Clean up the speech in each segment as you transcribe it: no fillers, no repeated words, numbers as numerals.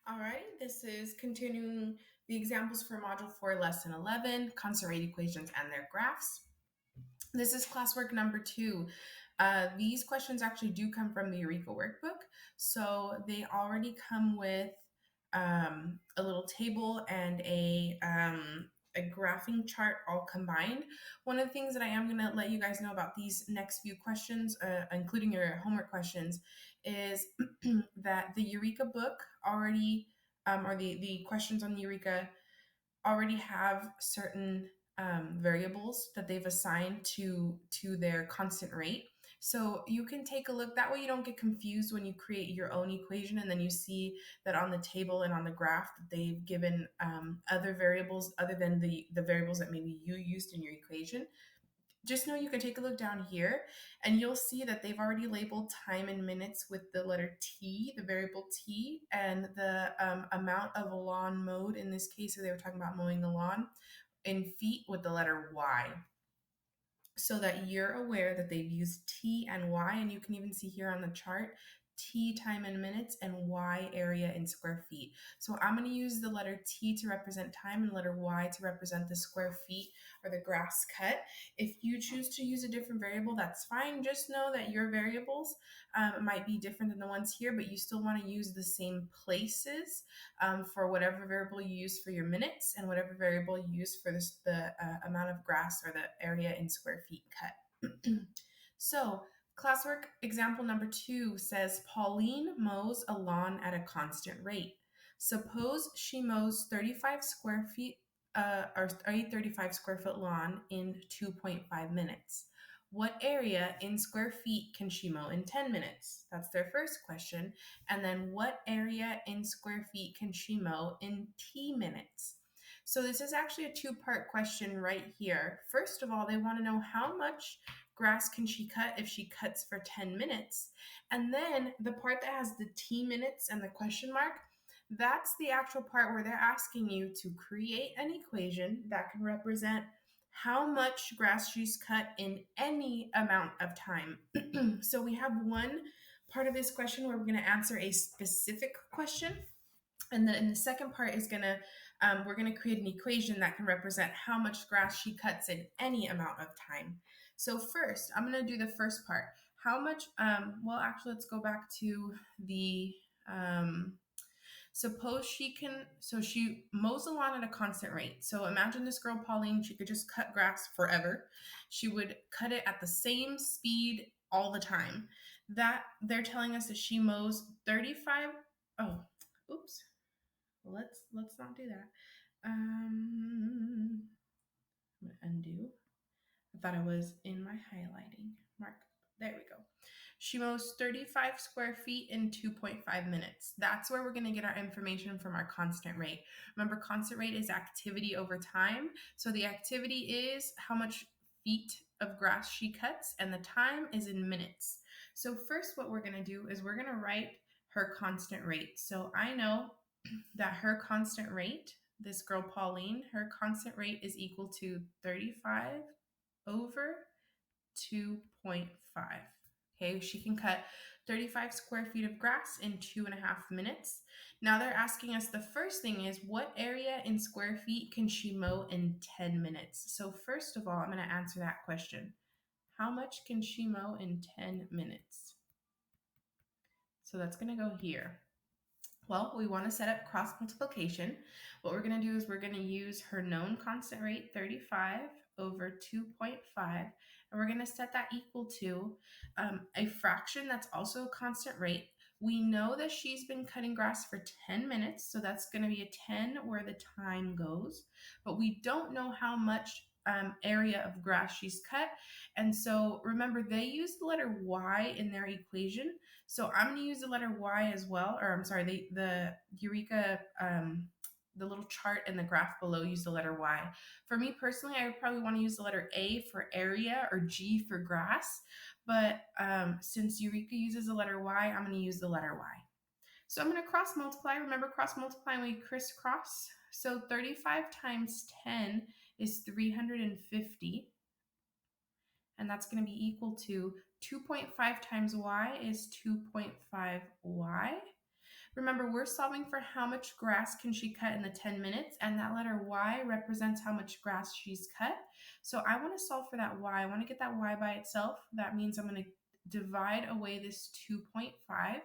Alright, this is continuing the examples for Module 4, Lesson 11, constant rate equations and their graphs. This is classwork number 2. These questions actually do come from the Eureka workbook, so they already come with a little table and a graphing chart all combined. One of the things that I am going to let you guys know about these next few questions, including your homework questions, is that the Eureka book already, or the questions on Eureka already have certain variables that they've assigned to their constant rate. So you can take a look. That way you don't get confused when you create your own equation and then you see that on the table and on the graph that they've given other variables other than the variables that maybe you used in your equation. Just know you can take a look down here and you'll see that they've already labeled time in minutes with the letter T, the variable T, and the amount of lawn mowed in this case, so they were talking about mowing the lawn, in feet with the letter Y. So that you're aware that they've used T and Y, and you can even see here on the chart, T time in minutes and Y area in square feet. So I'm going to use the letter T to represent time and letter Y to represent the square feet or the grass cut. If you choose to use a different variable, that's fine. Just know that your variables might be different than the ones here, but you still want to use the same places for whatever variable you use for your minutes and whatever variable you use for the amount of grass or the area in square feet cut. So classwork example number 2 says Pauline mows a lawn at a constant rate. Suppose she mows 35 square feet or a 35 square foot lawn in 2.5 minutes. What area in square feet can she mow in 10 minutes? That's their first question. And then what area in square feet can she mow in T minutes? So this is actually a two-part question right here. First of all, they want to know how much grass can she cut if she cuts for 10 minutes. And then the part that has the T minutes and the question mark, that's the actual part where they're asking you to create an equation that can represent how much grass she's cut in any amount of time. So we have one part of this question where we're going to answer a specific question. And then the second part is we're gonna create an equation that can represent how much grass she cuts in any amount of time. So first, I'm gonna do the first part. How much? Well, actually, let's go back to the. Suppose she mows the lawn at a constant rate. So imagine this girl, Pauline, she could just cut grass forever. She would cut it at the same speed all the time. That they're telling us that she mows 35. Oh, oops. Let's not do that. I'm gonna undo. I thought I was in my highlighting mark. There we go. She mows 35 square feet in 2.5 minutes. That's where we're going to get our information from our constant rate. Remember, constant rate is activity over time. So the activity is how much feet of grass she cuts, and the time is in minutes. So first, what we're going to do is we're going to write her constant rate. So I know that her constant rate, this girl Pauline, her constant rate is equal to 35 over 2.5. Okay, she can cut 35 square feet of grass in 2.5 minutes. Now they're asking us, the first thing is, what area in square feet can she mow in 10 minutes? So first of all, I'm going to answer that question. How much can she mow in 10 minutes? So that's going to go here. Well, we want to set up cross multiplication. What we're going to do is we're going to use her known constant rate, 35 over 2.5, and we're going to set that equal to a fraction that's also a constant rate. We know that she's been cutting grass for 10 minutes, so that's going to be a 10 where the time goes, but we don't know how much area of grass she's cut. And so remember, they use the letter Y in their equation. So I'm going to use the letter Y as well, or I'm sorry, the Eureka, the little chart and the graph below use the letter Y. For me personally, I would probably want to use the letter A for area or G for grass. But since Eureka uses the letter Y, I'm going to use the letter Y. So I'm going to cross multiply. Remember, cross multiply, we crisscross. So 35 times 10 is 350. And that's going to be equal to 2.5 times y is 2.5y. Remember, we're solving for how much grass can she cut in the 10 minutes, and that letter Y represents how much grass she's cut. So I want to solve for that Y. I want to get that Y by itself. That means I'm going to divide away this 2.5.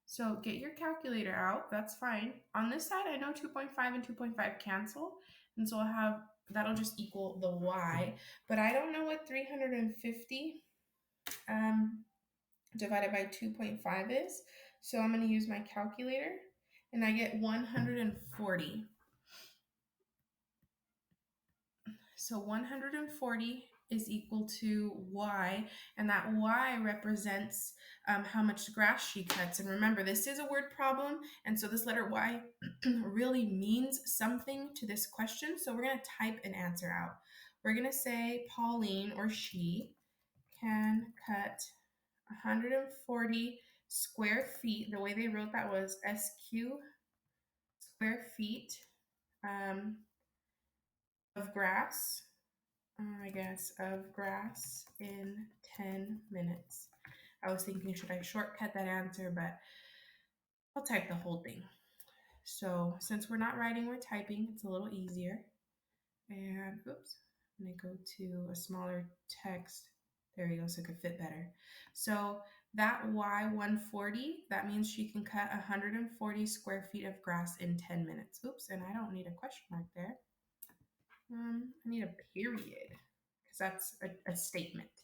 So get your calculator out, that's fine. On this side, I know 2.5 and 2.5 cancel, and so I'll have, that'll just equal the Y, but I don't know what 350 divided by 2.5 is, so I'm going to use my calculator, and I get 140. So 140 is equal to Y, and that Y represents how much grass she cuts. And remember, this is a word problem, and so this letter Y really means something to this question. So we're going to type an answer out. We're going to say Pauline, or she, can cut 140 square feet. The way they wrote that was SQ square feet of grass. I guess, of grass in 10 minutes. I was thinking, should I shortcut that answer, but I'll type the whole thing. So since we're not writing, we're typing, it's a little easier. And oops, I'm gonna go to a smaller text. There we go, so it could fit better. So that Y140, that means she can cut 140 square feet of grass in 10 minutes. Oops, and I don't need a question mark there. I need a period, because that's a statement.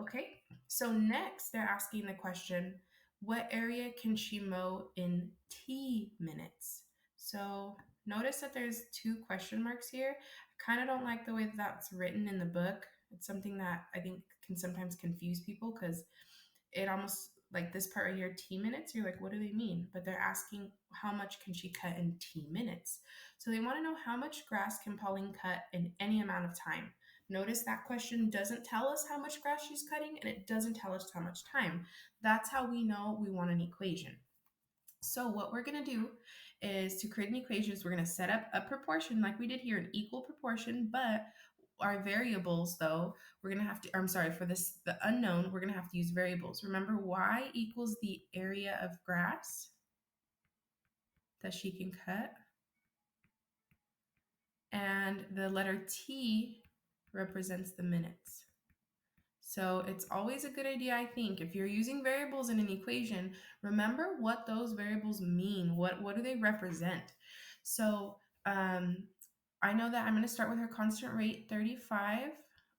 Okay, so next they're asking the question, what area can she mow in T minutes? So notice that there's 2 question marks here. I kind of don't like the way that that's written in the book. It's something that I think can sometimes confuse people, because it almost, like this part right here, T minutes, you're like, what do they mean? But they're asking how much can she cut in T minutes. So they want to know how much grass can Pauline cut in any amount of time. Notice that question doesn't tell us how much grass she's cutting, and it doesn't tell us how much time. That's how we know we want an equation. So what we're going to do is, to create an equation, we're going to set up a proportion like we did here, an equal proportion, but our variables, though, we're going to have to, I'm sorry, for this, the unknown, we're going to have to use variables. Remember, Y equals the area of grass that she can cut, and the letter T represents the minutes. So it's always a good idea, I think, if you're using variables in an equation, remember what those variables mean. What do they represent? So I know that I'm going to start with her constant rate, 35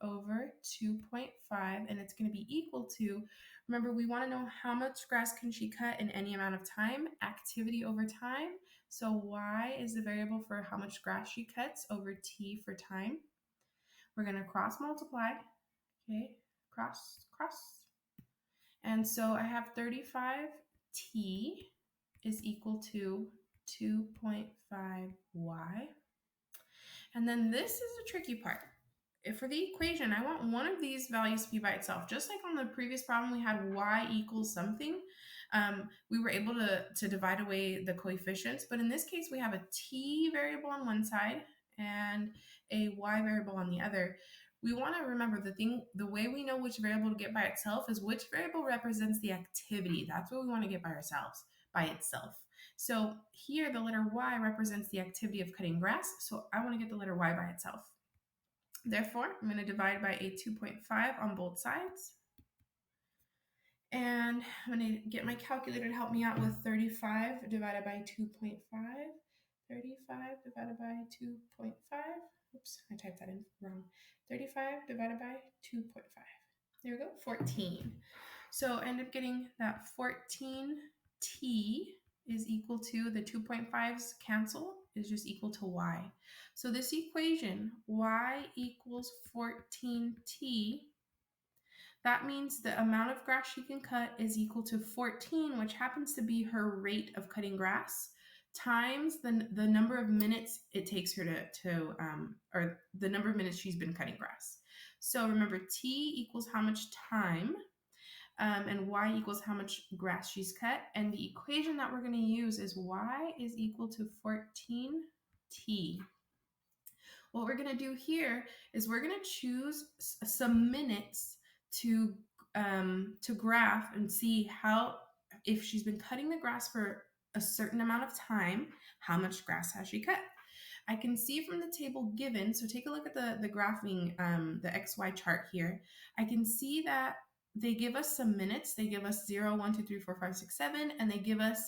over 2.5, and it's going to be equal to, remember, we want to know how much grass can she cut in any amount of time, activity over time. So Y is the variable for how much grass she cuts over T for time. We're going to cross multiply, okay, cross. And so I have 35T is equal to 2.5Y. And then this is the tricky part. For the equation, I want one of these values to be by itself. Just like on the previous problem, we had Y equals something. We were able to divide away the coefficients, but in this case, we have a T variable on one side and a Y variable on the other. We want to remember the way we know which variable to get by itself is which variable represents the activity. That's what we want to get by itself. So here the letter Y represents the activity of cutting grass, so I want to get the letter Y by itself. Therefore, I'm going to divide by a 2.5 on both sides. And I'm going to get my calculator to help me out with 35 divided by 2.5. 35 divided by 2.5. Oops, I typed that in wrong. 35 divided by 2.5. There we go, 14. So I end up getting that 14T is equal to, the 2.5's cancel, is just equal to Y. So this equation, Y equals 14T, that means the amount of grass she can cut is equal to 14, which happens to be her rate of cutting grass, times the number of minutes it takes her or the number of minutes she's been cutting grass. So remember, T equals how much time, and Y equals how much grass she's cut. And the equation that we're going to use is Y is equal to 14T. What we're going to do here is we're going to choose some minutes to graph and see how if she's been cutting the grass for a certain amount of time, how much grass has she cut? I can see from the table given, so take a look at the graphing, the XY chart here. I can see that they give us some minutes. They give us 0, 1, 2, 3, 4, 5, 6, 7, and they give us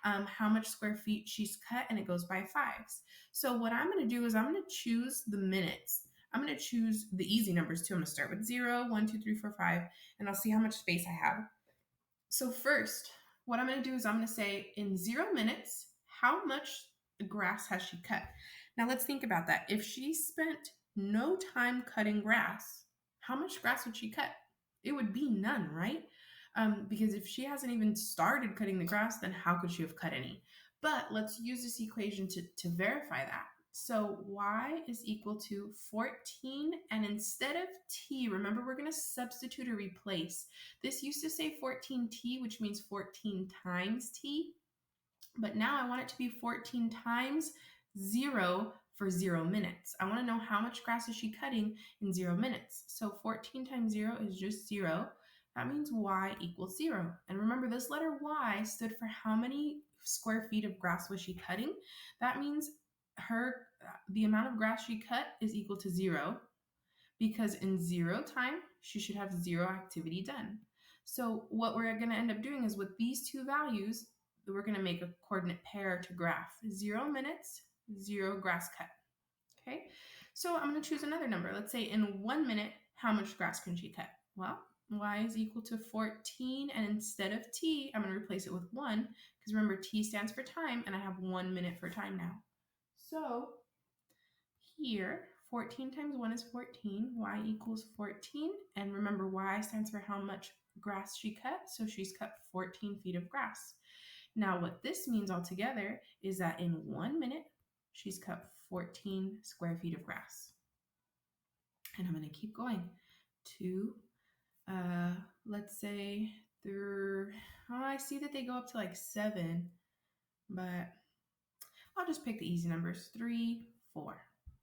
how much square feet she's cut, and it goes by fives. So what I'm going to do is I'm going to choose the minutes. I'm going to choose the easy numbers too. I'm going to start with 0, 1, 2, 3, 4, 5, and I'll see how much space I have. So first, what I'm going to do is I'm going to say in 0 minutes, how much grass has she cut? Now let's think about that. If she spent no time cutting grass, how much grass would she cut? It would be none, right? Because if she hasn't even started cutting the grass, then how could she have cut any? But let's use this equation to verify that. So y is equal to 14, and instead of t, remember we're going to substitute or replace. This used to say 14t, which means 14 times t, but now I want it to be 14 times 0 for 0 minutes. I want to know how much grass is she cutting in 0 minutes. So 14 times 0 is just 0. That means y equals 0. And remember, this letter y stood for how many square feet of grass was she cutting. That means the amount of grass she cut is equal to 0, because in 0 time, she should have 0 activity done. So what we're going to end up doing is with these two values, we're going to make a coordinate pair to graph. 0 minutes, 0 grass cut. Okay, so I'm going to choose another number. Let's say in 1 minute, how much grass can she cut? Well, y is equal to 14, and instead of t, I'm going to replace it with 1, because remember, t stands for time, and I have 1 minute for time now. So here, 14 times 1 is 14, y equals 14, and remember, y stands for how much grass she cut, so she's cut 14 feet of grass. Now, what this means altogether is that in 1 minute, she's cut 14 square feet of grass. And I'm going to keep going to, let's say, I see that they go up to like 7, but I'll just pick the easy numbers, 3, 4.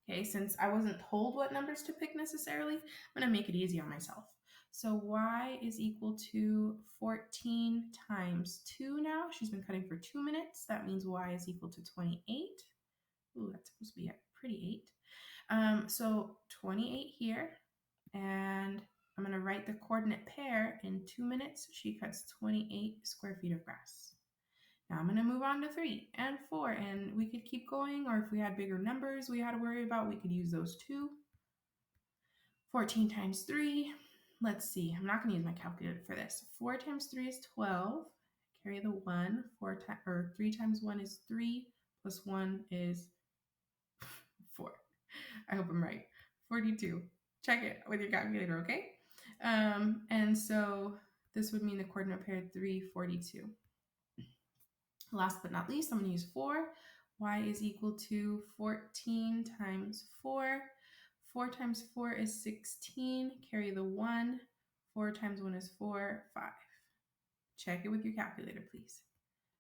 Okay, since I wasn't told what numbers to pick necessarily, I'm going to make it easy on myself. So y is equal to 14 times 2 now. She's been cutting for 2 minutes. That means y is equal to 28. Ooh, that's supposed to be a pretty 8. So 28 here, and I'm going to write the coordinate pair. In 2 minutes, she cuts 28 square feet of grass. Now I'm going to move on to 3 and 4, and we could keep going, or if we had bigger numbers we had to worry about, we could use those too. 14 times 3, let's see, I'm not going to use my calculator for this. 4 times 3 is 12, carry the 1, 3 times 1 is 3, plus 1 is 4. I hope I'm right. 42. Check it with your calculator, okay? And so this would mean the coordinate pair 3, 42. Last but not least, I'm going to use 4. Y is equal to 14 times 4. 4 times 4 is 16. Carry the 1. 4 times 1 is 4, 5. Check it with your calculator, please.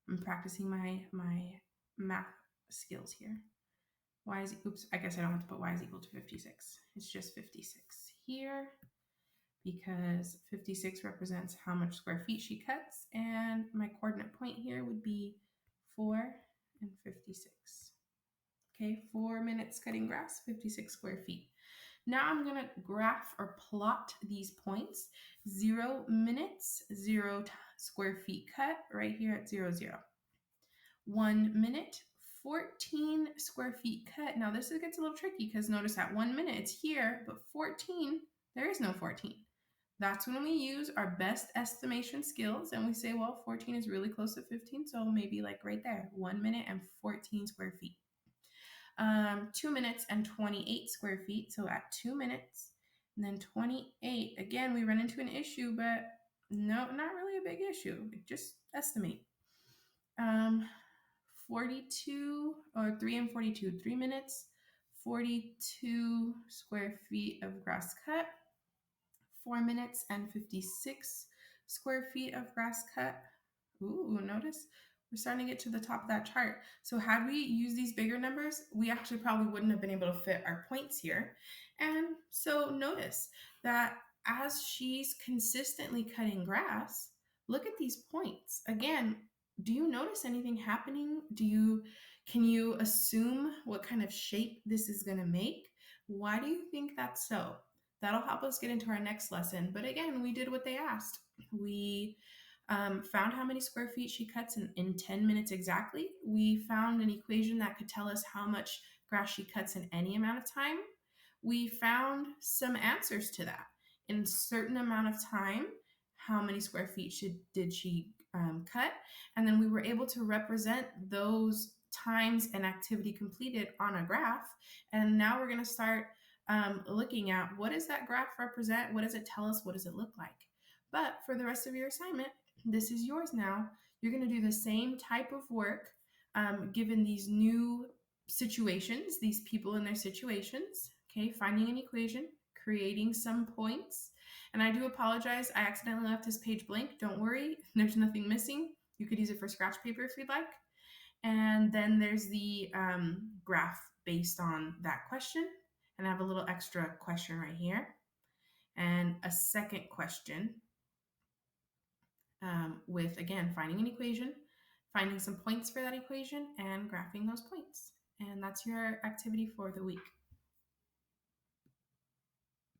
I'm practicing my math skills here. Y is, oops, I guess I don't have to put y is equal to 56. It's just 56 here, because 56 represents how much square feet she cuts, and my coordinate point here would be 4 and 56. Okay, 4 minutes cutting grass, 56 square feet. Now I'm going to graph or plot these points. 0 minutes, 0 square feet cut, right here at 0, 0. 1 minute, 14 square feet cut. Now this gets a little tricky, because notice at 1 minute it's here, but 14, there is no 14. That's when we use our best estimation skills and we say, well, 14 is really close to 15, so maybe like right there, 1 minute and 14 square feet. 2 minutes and 28 square feet, so at 2 minutes, and then 28, again, we run into an issue, but no, not really a big issue, just estimate. 42, or 3 and 42, 3 minutes, 42 square feet of grass cut. 4 minutes and 56 square feet of grass cut. Ooh, notice we're starting to get to the top of that chart. So had we used these bigger numbers, we actually probably wouldn't have been able to fit our points here. And so notice that as she's consistently cutting grass, look at these points. Again, do you notice anything happening? Can you assume what kind of shape this is going to make? Why do you think that's so? That'll help us get into our next lesson. But again, we did what they asked. We found how many square feet she cuts in 10 minutes exactly. We found an equation that could tell us how much grass she cuts in any amount of time. We found some answers to that. In a certain amount of time, how many square feet did she cut? And then we were able to represent those times and activity completed on a graph. And now we're going to start looking at, what does that graph represent? What does it tell us? What does it look like? But for the rest of your assignment, this is yours now. You're going to do the same type of work given these new situations, these people in their situations. Okay, finding an equation, creating some points. And I do apologize, I accidentally left this page blank. Don't worry, there's nothing missing. You could use it for scratch paper if you'd like. And then there's the graph based on that question. And I have a little extra question right here. And a second question with, again, finding an equation, finding some points for that equation, and graphing those points. And that's your activity for the week.